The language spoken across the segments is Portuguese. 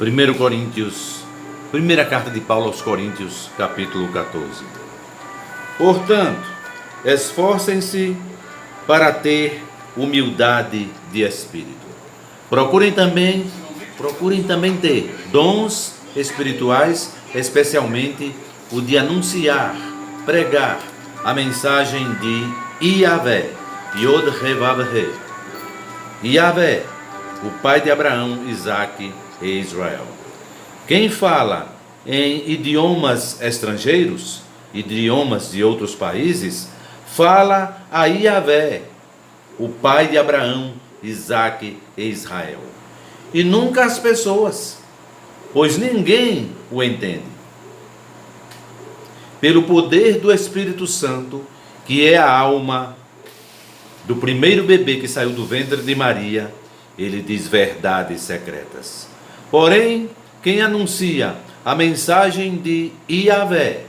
1 Coríntios, primeira carta de Paulo aos Coríntios, capítulo 14. Portanto, esforcem-se para ter humildade de espírito. Procurem também ter dons espirituais, especialmente o de anunciar, pregar a mensagem de Yahvé, Yod Revav He. Yahvé, o pai de Abraão, Isaque e Israel. Quem fala em idiomas estrangeiros, idiomas de outros países, fala a Yahvé, o pai de Abraão, Isaque e Israel. E nunca as pessoas, pois ninguém o entende. Pelo poder do Espírito Santo, que é a alma do primeiro bebê que saiu do ventre de Maria, ele diz verdades secretas. Porém, quem anuncia a mensagem de Yahvé,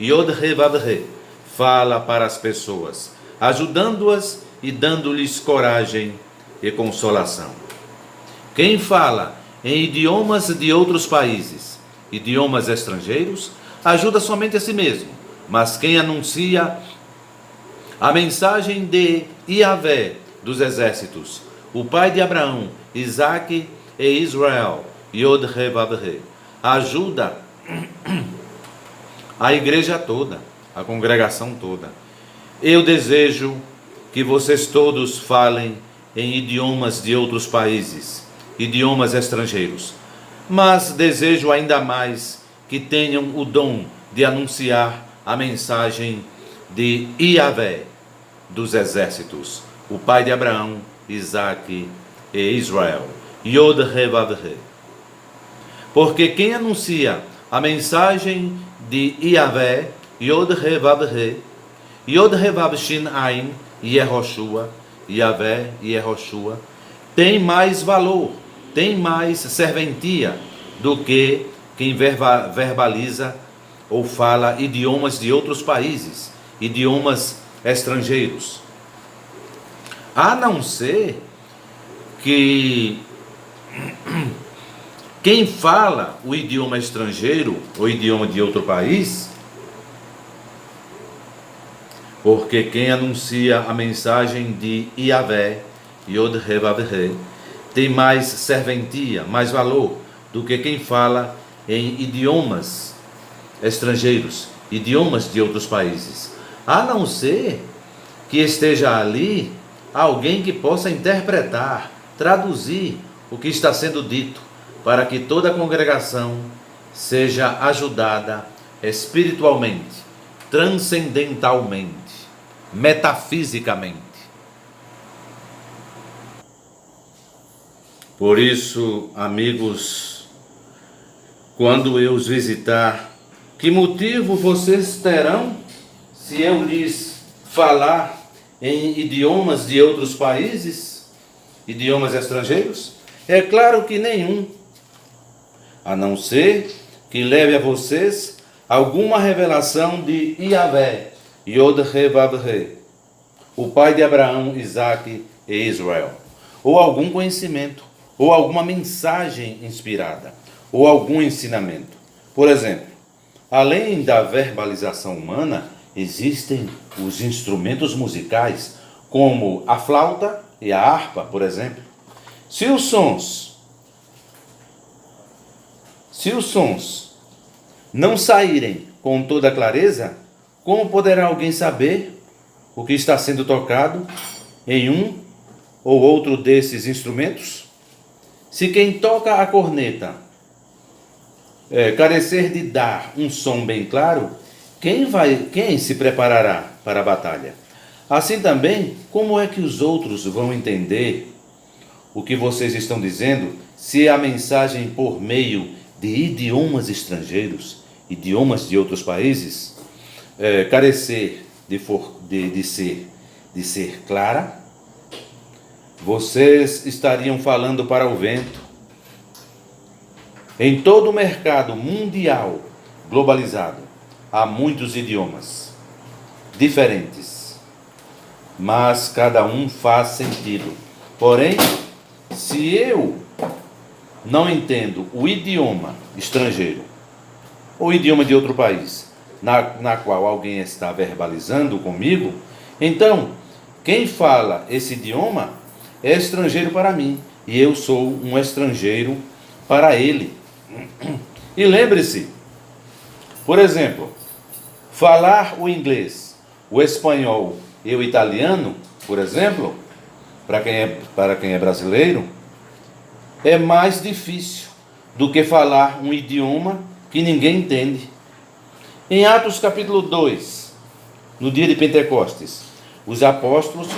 Yod Revav He, fala para as pessoas, ajudando-as e dando-lhes coragem e consolação. Quem fala em idiomas de outros países, idiomas estrangeiros, ajuda somente a si mesmo, mas quem anuncia a mensagem de Yahvé dos exércitos, o pai de Abraão, Isaque e Israel, Yod Revav He, ajuda a igreja toda, a congregação toda. Eu desejo que vocês todos falem em idiomas de outros países, idiomas estrangeiros, mas desejo ainda mais que tenham o dom de anunciar a mensagem de Yahvé dos exércitos, o pai de Abraão, Isaque e Israel, Yod Revav He. Porque quem anuncia a mensagem de Yahvé, Yod Revav He, Yod Revav Shin Ain, Yehoshua, Yahvé e Yehoshua, tem mais valor, tem mais serventia do que quem verbaliza ou fala idiomas de outros países, idiomas estrangeiros. A não ser que quem fala o idioma estrangeiro, ou idioma de outro país, porque quem anuncia a mensagem de Yahvé, Yod Revav He, tem mais serventia, mais valor do que quem fala em idiomas estrangeiros, idiomas de outros países. A não ser que esteja ali alguém que possa interpretar, traduzir o que está sendo dito, para que toda a congregação seja ajudada espiritualmente, transcendentalmente, metafisicamente. Por isso, amigos, quando eu os visitar, que motivo vocês terão se eu lhes falar em idiomas de outros países, idiomas estrangeiros? É claro que nenhum, a não ser que leve a vocês alguma revelação de Yahvé, Yod Revav He, o pai de Abraão, Isaque e Israel, ou algum conhecimento, ou alguma mensagem inspirada, ou algum ensinamento. Por exemplo, além da verbalização humana, existem os instrumentos musicais, como a flauta e a harpa, por exemplo. Se os sons não saírem com toda clareza, como poderá alguém saber o que está sendo tocado em um ou outro desses instrumentos? Se quem toca a corneta carecer de dar um som bem claro, quem se preparará para a batalha? Assim também, como é que os outros vão entender o que vocês estão dizendo, se a mensagem por meio de idiomas estrangeiros, idiomas de outros países, carecer de ser clara? Vocês estariam falando para o vento. Em todo o mercado mundial globalizado, há muitos idiomas diferentes, mas cada um faz sentido. Porém, se eu não entendo o idioma estrangeiro, ou idioma de outro país, na qual alguém está verbalizando comigo, então, quem fala esse idioma é estrangeiro para mim, e eu sou um estrangeiro para ele. E lembre-se, por exemplo, falar o inglês, o espanhol e o italiano, por exemplo, para quem é brasileiro, é mais difícil do que falar um idioma que ninguém entende. Em Atos capítulo 2, no dia de Pentecostes, os apóstolos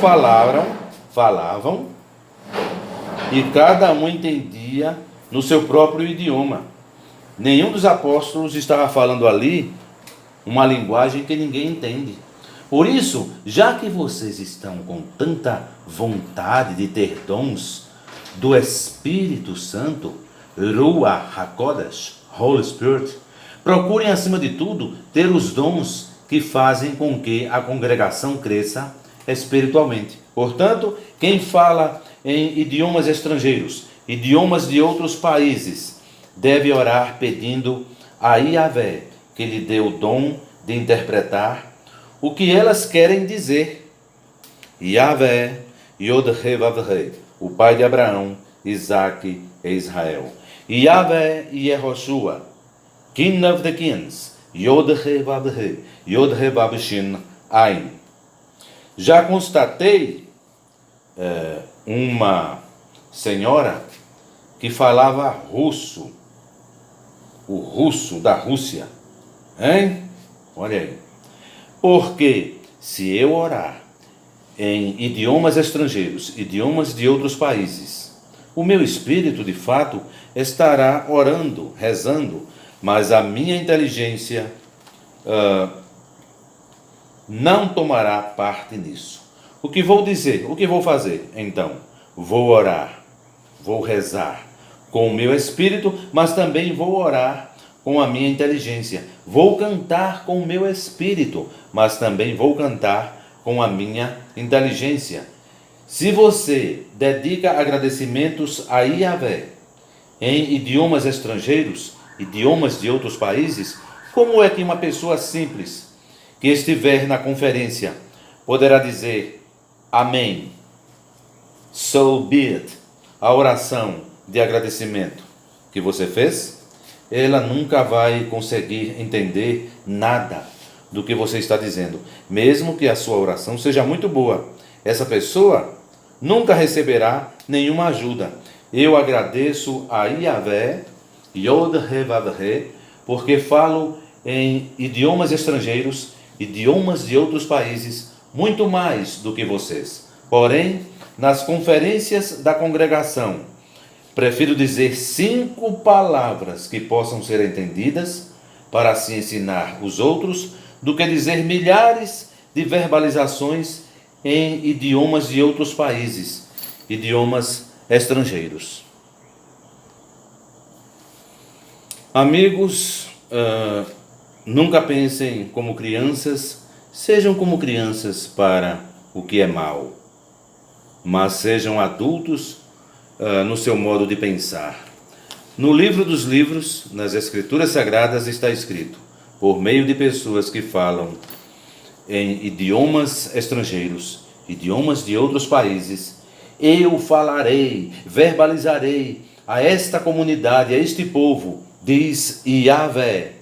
falavam, e cada um entendia no seu próprio idioma. Nenhum dos apóstolos estava falando ali uma linguagem que ninguém entende. Por isso, já que vocês estão com tanta vontade de ter dons do Espírito Santo, Ruach HaKodesh, Holy Spirit, procurem acima de tudo ter os dons que fazem com que a congregação cresça espiritualmente. Portanto, quem fala em idiomas estrangeiros, idiomas de outros países, deve orar pedindo a Yahvé que lhe dê o dom de interpretar o que elas querem dizer. Yahvé, Yod-Heh-Vav-Heh, o pai de Abraão, Isaac e Israel. Yahvé Yehoshua, King of the Kings, Yod-Heh-Vav-Heh, Yod-Heh-Vav-Shin Ain. Já constatei uma senhora que falava russo, o russo da Rússia, hein? Olha aí. Porque se eu orar em idiomas estrangeiros, idiomas de outros países, o meu espírito de fato estará orando, rezando, mas a minha inteligência não tomará parte nisso. O que vou dizer? O que vou fazer? Então, vou orar, vou rezar com o meu espírito, mas também vou orar com a minha inteligência. Vou cantar com o meu espírito, mas também vou cantar com a minha inteligência. Se você dedica agradecimentos a Yahvé em idiomas estrangeiros, idiomas de outros países, como é que uma pessoa simples que estiver na conferência poderá dizer amém, so be it, a oração de agradecimento que você fez? Ela nunca vai conseguir entender nada do que você está dizendo, mesmo que a sua oração seja muito boa. Essa pessoa nunca receberá nenhuma ajuda. Eu agradeço a Yahvé, Yod-Heh-Vav-Heh, porque falo em idiomas estrangeiros, idiomas de outros países, muito mais do que vocês. Porém, nas conferências da congregação, prefiro dizer 5 palavras que possam ser entendidas para assim ensinar os outros, do que dizer milhares de verbalizações em idiomas de outros países, idiomas estrangeiros. Amigos, nunca pensem como crianças, sejam como crianças para o que é mal, mas sejam adultos no seu modo de pensar. No livro dos livros, nas Escrituras Sagradas, está escrito, por meio de pessoas que falam em idiomas estrangeiros, idiomas de outros países, eu falarei, verbalizarei a esta comunidade, a este povo, diz Yahvé,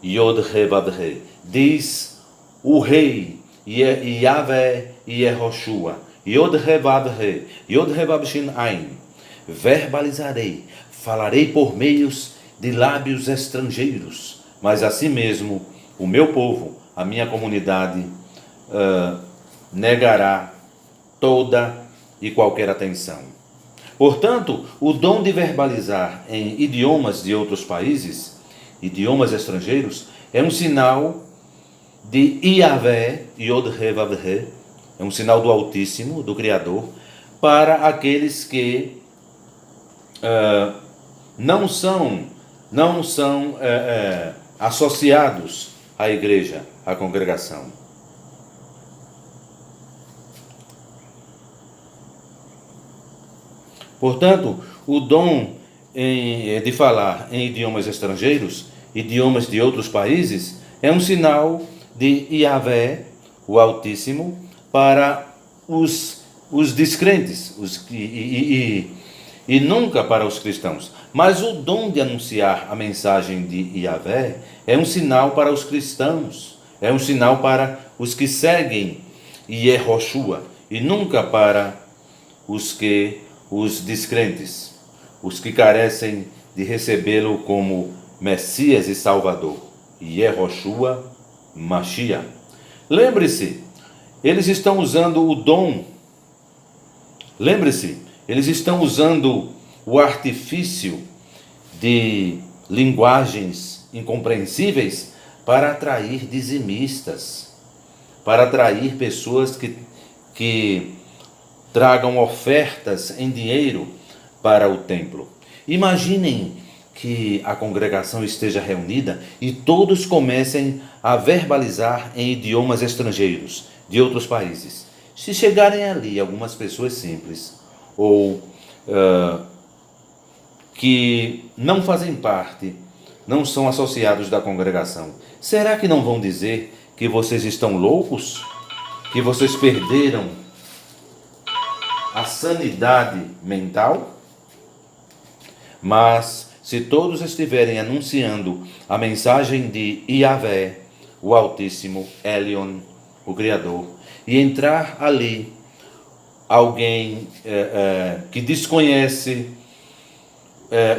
Yod-Heh-Vav-Heh, diz o rei, Yahvé Yehoshua, Yod-Heh-Vav-Heh, Yod-Heh-Vav-Shin Ain, verbalizarei, falarei por meios de lábios estrangeiros, mas assim mesmo o meu povo, a minha comunidade, negará toda e qualquer atenção. Portanto, o dom de verbalizar em idiomas de outros países, idiomas estrangeiros, é um sinal de Yahvé, Yod-Heh-Vav-Heh, é um sinal do Altíssimo, do Criador, para aqueles que não são associados à igreja, à congregação. Portanto, o dom de falar em idiomas estrangeiros, idiomas de outros países, é um sinal de Yahvé, o Altíssimo, para os descrentes e nunca para os cristãos. Mas o dom de anunciar a mensagem de Yahvé é um sinal para os cristãos, é um sinal para os que seguem Yehoshua e nunca para os descrentes, os que carecem de recebê-lo como Messias e Salvador, Yehoshua Mashiach. Lembre-se, eles estão usando o dom, lembre-se, eles estão usando o artifício de linguagens incompreensíveis para atrair dizimistas, para atrair pessoas que tragam ofertas em dinheiro para o templo. Imaginem que a congregação esteja reunida e todos comecem a verbalizar em idiomas estrangeiros de outros países. Se chegarem ali algumas pessoas simples ou que não fazem parte, não são associados da congregação, será que não vão dizer que vocês estão loucos? Que vocês perderam a sanidade mental? Mas se todos estiverem anunciando a mensagem de Yahvé, o Altíssimo, Elion, o Criador, e entrar ali alguém que desconhece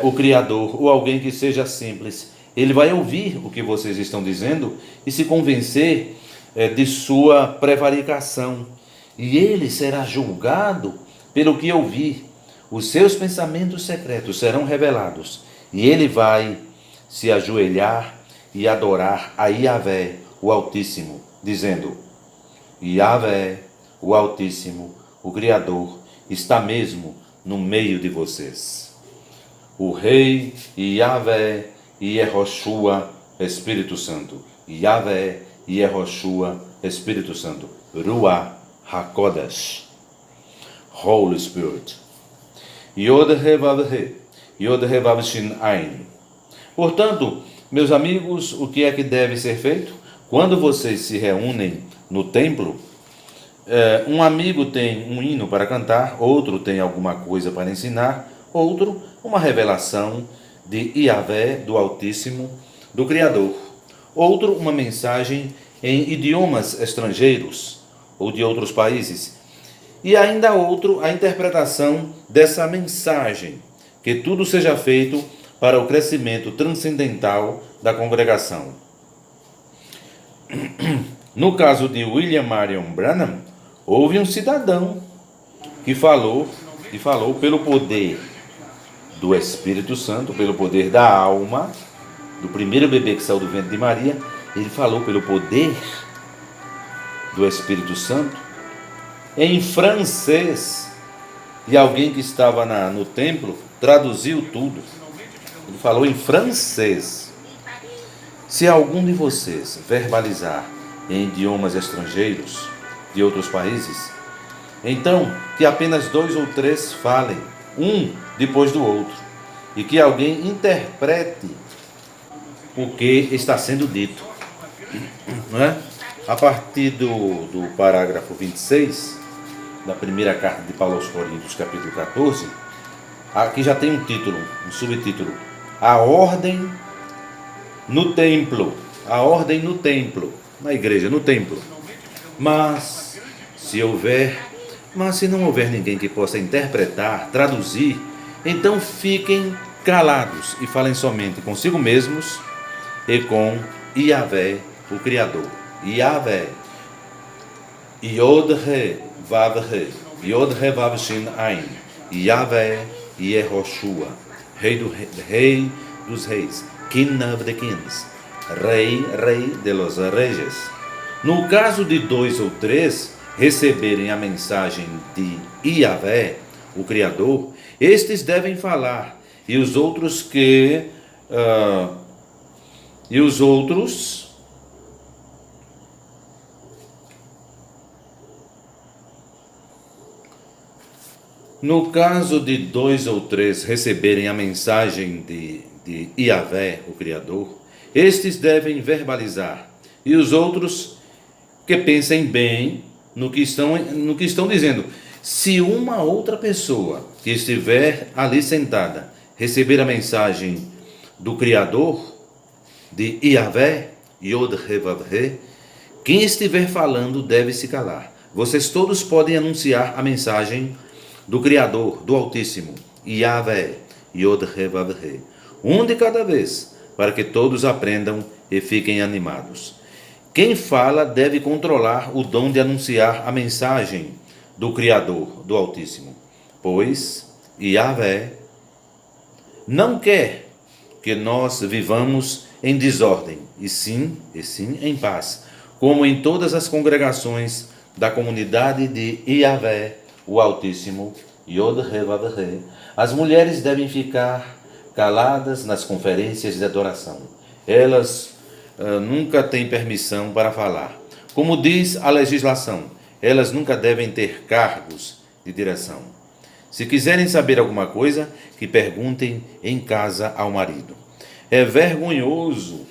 o Criador, ou alguém que seja simples, ele vai ouvir o que vocês estão dizendo e se convencer de sua prevaricação, e ele será julgado pelo que ouvir. Os seus pensamentos secretos serão revelados, e ele vai se ajoelhar e adorar a Yahvé, o Altíssimo, dizendo: Yahvé, o Altíssimo, o Criador, está mesmo no meio de vocês. O Rei, Yahvé, Yehoshua, Espírito Santo. Yahvé, Yehoshua, Espírito Santo. Ruach HaKodesh, Holy Spirit. Yod He Vav He, Yod He Vav Shin Ain. Portanto, meus amigos, o que é que deve ser feito? Quando vocês se reúnem no templo, um amigo tem um hino para cantar, outro tem alguma coisa para ensinar, outro uma revelação de Yahvé, do Altíssimo, do Criador, outro uma mensagem em idiomas estrangeiros ou de outros países, e ainda outro a interpretação dessa mensagem, que tudo seja feito para o crescimento transcendental da congregação. No caso de William Marion Branham, houve um cidadão que falou pelo poder do Espírito Santo, pelo poder da alma, do primeiro bebê que saiu do ventre de Maria. Ele falou pelo poder do Espírito Santo em francês, e alguém que estava no templo traduziu tudo. Ele falou em francês. Se algum de vocês verbalizar em idiomas estrangeiros de outros países, então que apenas 2 ou 3 falem, um depois do outro, e que alguém interprete o que está sendo dito. Não é? A partir do parágrafo 26 da primeira carta de Paulo aos Coríntios, capítulo 14, aqui já tem um título, um subtítulo: a ordem no templo. A ordem no templo, na igreja, no templo. Mas se não houver ninguém que possa interpretar, traduzir, então fiquem calados e falem somente consigo mesmos e com Yahvé, o Criador. Yahvé, Yod He Vav He, Yod He Vav Shin Ain. Yahvé, Yehoshua, Rei dos Reis, King of the Kings, Rei de los Reis. No caso de 2 ou 3 receberem a mensagem de Yahvé, o Criador, estes devem falar, e os outros No caso de 2 ou 3 receberem a mensagem de Yahvé, o Criador, estes devem verbalizar, e os outros que pensem bem no que estão dizendo. Se uma outra pessoa que estiver ali sentada receber a mensagem do Criador, de Yahvé, Yod-Heh-Vav-Heh, quem estiver falando deve se calar. Vocês todos podem anunciar a mensagem do Criador, do Altíssimo, Yahvé, Yod-Heh-Vav-Heh, um de cada vez, para que todos aprendam e fiquem animados. Quem fala deve controlar o dom de anunciar a mensagem do Criador, do Altíssimo, pois Yahvé não quer que nós vivamos em desordem, e sim em paz, como em todas as congregações da comunidade de Yahvé, o Altíssimo, Yod-Heh-Vav-Heh. As mulheres devem ficar caladas nas conferências de adoração. Elas nunca têm permissão para falar. Como diz a legislação, elas nunca devem ter cargos de direção. Se quiserem saber alguma coisa, que perguntem em casa ao marido. É vergonhoso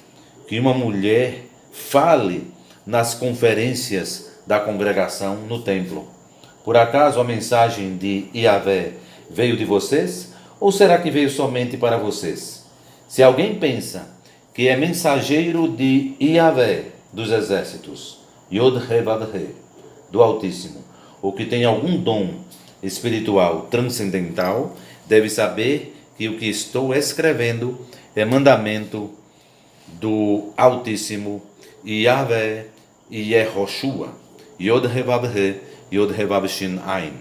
que uma mulher fale nas conferências da congregação no templo. Por acaso a mensagem de Yahvé veio de vocês? Ou será que veio somente para vocês? Se alguém pensa que é mensageiro de Yahvé dos exércitos, Yod-Heh-Vav-Heh, do Altíssimo, ou que tem algum dom espiritual transcendental, deve saber que o que estou escrevendo é mandamento do Altíssimo, Yahvé e Yehoshua, Yod-Heh-Vav-Heh, Yod-Heh-Vav-Shin-Ain.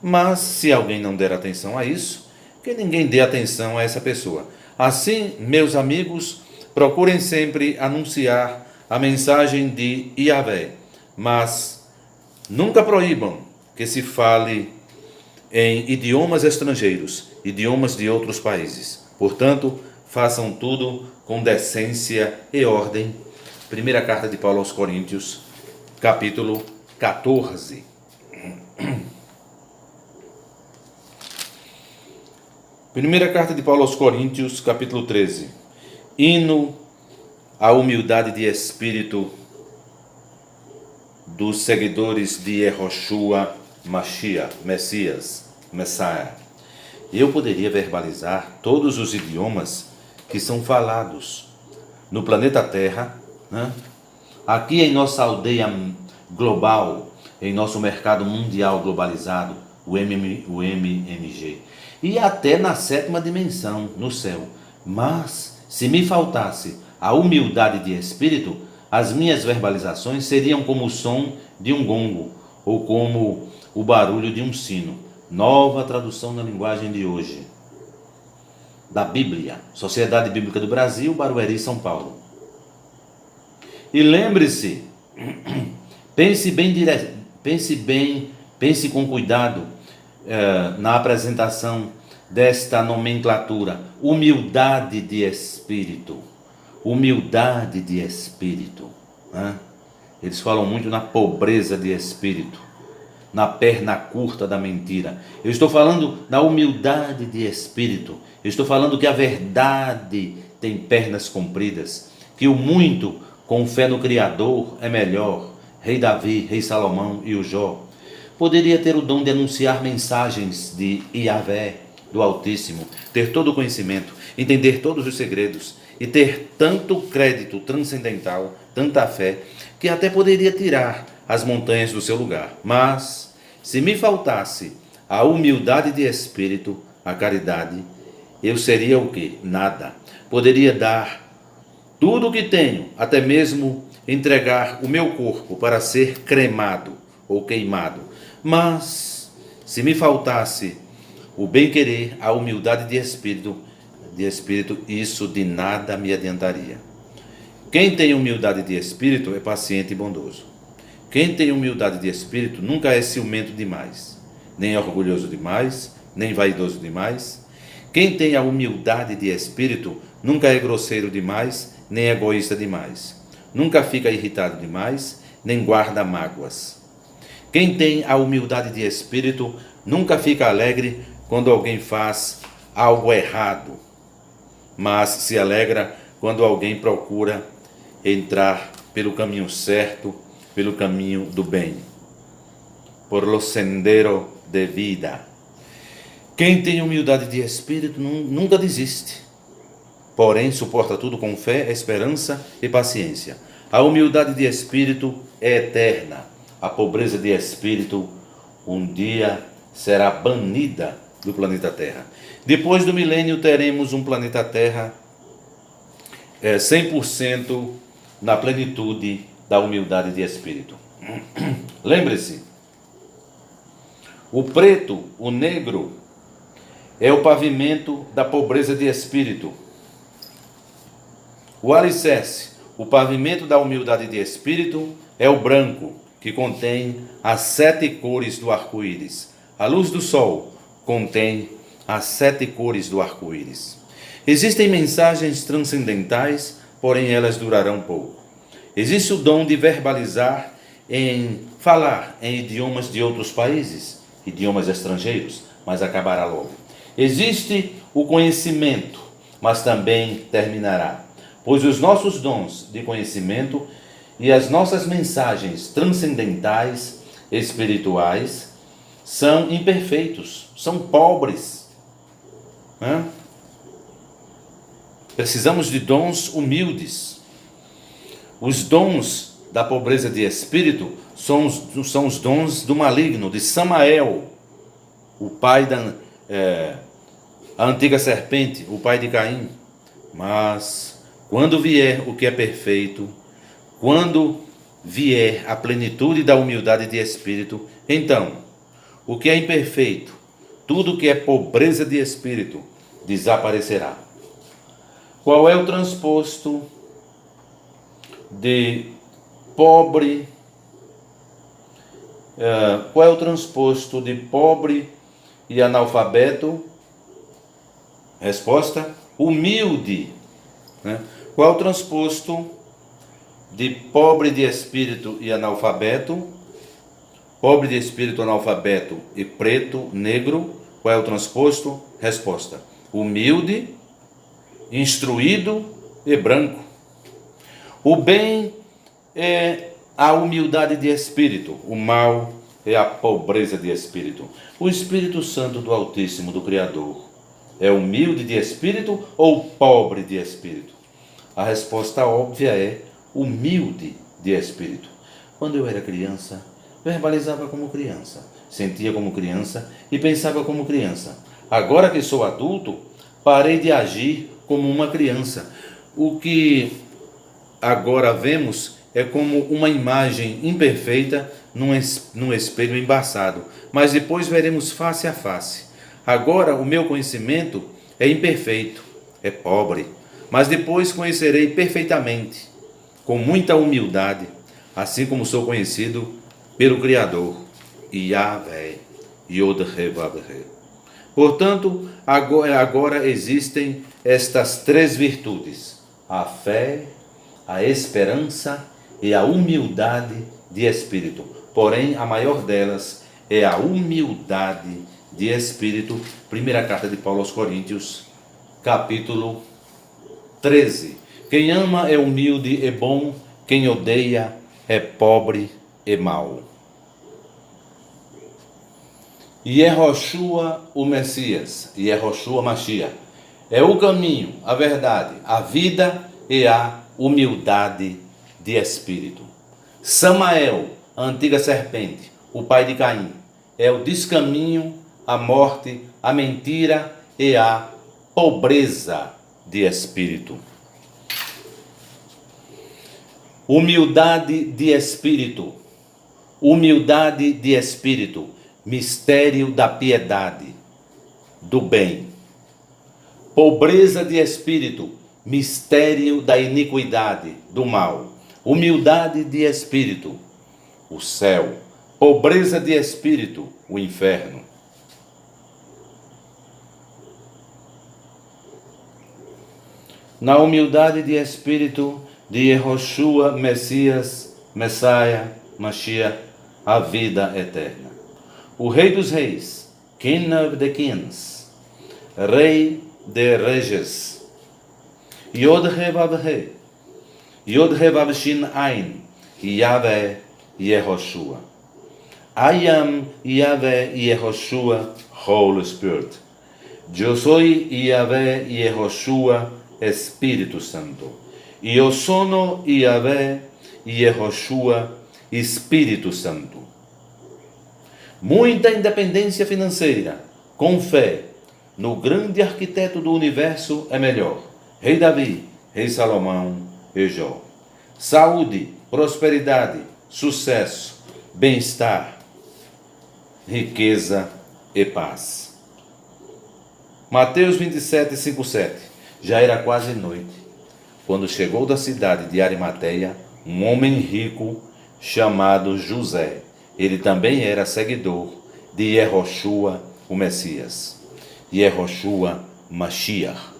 Mas se alguém não der atenção a isso, que ninguém dê atenção a essa pessoa. Assim, meus amigos, procurem sempre anunciar a mensagem de Yahvé, mas nunca proíbam que se fale em idiomas estrangeiros, idiomas de outros países. Portanto, façam tudo com decência e ordem. Primeira carta de Paulo aos Coríntios, capítulo 14. Primeira carta de Paulo aos Coríntios, capítulo 13. Hino à humildade de espírito dos seguidores de Yehoshua Mashiach, Messias. Eu poderia verbalizar todos os idiomas que são falados no planeta Terra, né? Aqui em nossa aldeia global, em nosso mercado mundial globalizado, o MMG, e até na 7ª dimensão, no céu. Mas, se me faltasse a humildade de espírito, as minhas verbalizações seriam como o som de um gongo, ou como o barulho de um sino. Nova tradução na linguagem de hoje, da Bíblia, Sociedade Bíblica do Brasil, Barueri, São Paulo. E lembre-se, pense com cuidado na apresentação desta nomenclatura: humildade de espírito. Humildade de espírito. Né? Eles falam muito na pobreza de espírito, na perna curta da mentira. Eu estou falando da humildade de espírito. Eu estou falando que a verdade tem pernas compridas, que o muito com fé no Criador é melhor. Rei Davi, Rei Salomão e o Jó poderia ter o dom de anunciar mensagens de Yahvé, do Altíssimo, ter todo o conhecimento, entender todos os segredos e ter tanto crédito transcendental, tanta fé, que até poderia tirar as montanhas do seu lugar. Mas, se me faltasse a humildade de espírito, a caridade, eu seria o quê? Nada. Poderia dar tudo o que tenho, até mesmo entregar o meu corpo para ser cremado ou queimado. Mas, se me faltasse o bem-querer, a humildade de espírito, isso de nada me adiantaria. Quem tem humildade de espírito é paciente e bondoso. Quem tem humildade de espírito nunca é ciumento demais, nem orgulhoso demais, nem vaidoso demais. Quem tem a humildade de espírito nunca é grosseiro demais, nem egoísta demais. Nunca fica irritado demais, nem guarda mágoas. Quem tem a humildade de espírito nunca fica alegre quando alguém faz algo errado, mas se alegra quando alguém procura entrar pelo caminho certo, pelo caminho do bem, por lo sendero de vida. Quem tem humildade de espírito nunca desiste, porém suporta tudo com fé, esperança e paciência. A humildade de espírito é eterna. A pobreza de espírito um dia será banida do planeta Terra. Depois do milênio teremos um planeta Terra 100% na plenitude da humildade de espírito. Lembre-se, o preto, o negro, é o pavimento da pobreza de espírito. O alicerce, o pavimento da humildade de espírito, é o branco, que contém as 7 cores do arco-íris. A luz do sol contém as 7 cores do arco-íris. Existem mensagens transcendentais, porém elas durarão pouco. Existe o dom de verbalizar, falar em idiomas de outros países, idiomas estrangeiros, mas acabará logo. Existe o conhecimento, mas também terminará, pois os nossos dons de conhecimento e as nossas mensagens transcendentais, espirituais, são imperfeitos, são pobres. Precisamos de dons humildes. Os dons da pobreza de espírito são os dons do maligno, de Samael, o pai a antiga serpente, o pai de Caim. Mas quando vier o que é perfeito, quando vier a plenitude da humildade de espírito, então, o que é imperfeito, tudo que é pobreza de espírito, desaparecerá. Qual é o transposto de pobre? Qual é o transposto de pobre e analfabeto? Resposta: humilde. Qual é o transposto de pobre de espírito e analfabeto? Pobre de espírito, analfabeto e preto, negro. Qual é o transposto? Resposta: humilde, instruído e branco. O bem é a humildade de espírito, o mal é a pobreza de espírito. O Espírito Santo do Altíssimo, do Criador, é humilde de espírito ou pobre de espírito? A resposta óbvia é humilde de espírito. Quando eu era criança, verbalizava como criança, sentia como criança e pensava como criança. Agora que sou adulto, parei de agir como uma criança. O que agora vemos é como uma imagem imperfeita num espelho embaçado, mas depois veremos face a face. Agora o meu conhecimento é imperfeito, é pobre, mas depois conhecerei perfeitamente, com muita humildade, assim como sou conhecido pelo Criador, Yahvé, Yod-Heh-Vav-Heh. Portanto, agora existem estas 3 virtudes: a fé, a esperança e a humildade de espírito. Porém, a maior delas é a humildade de espírito. Primeira carta de Paulo aos Coríntios, capítulo 13. Quem ama é humilde e bom, quem odeia é pobre e mau. Yehoshua, o Messias, Yehoshua Mashiach, é o caminho, a verdade, a vida e a humildade de espírito. Samael, a antiga serpente, o pai de Caim, é o descaminho, a morte, a mentira e a pobreza de espírito. Humildade de espírito, humildade de espírito, mistério da piedade, do bem. Pobreza de espírito, mistério da iniquidade, do mal. Humildade de espírito, o céu. Pobreza de espírito, o inferno. Na humildade de espírito de Yehoshua, Messias, Messiah, Mashiach, a vida eterna. O Rei dos Reis King of the Kings, Rei de Reis, Yod-He-Vav-He, Yod-He-Vav-Shin-Ain, Yahweh Yehoshua. I am Yahweh Yehoshua, Holy Spirit. Eu sou Yahweh Yehoshua, Espírito Santo. Eu sou Yahweh Yehoshua, Espírito Santo. Muita independência financeira, com fé no grande arquiteto do universo é melhor. Rei Davi, Rei Salomão e Jó. Saúde, prosperidade, sucesso, bem-estar, riqueza e paz. Mateus 27, 5, 7. Já era quase noite, quando chegou da cidade de Arimateia um homem rico chamado José. Ele também era seguidor de Yehoshua, o Messias. Yehoshua Mashiach.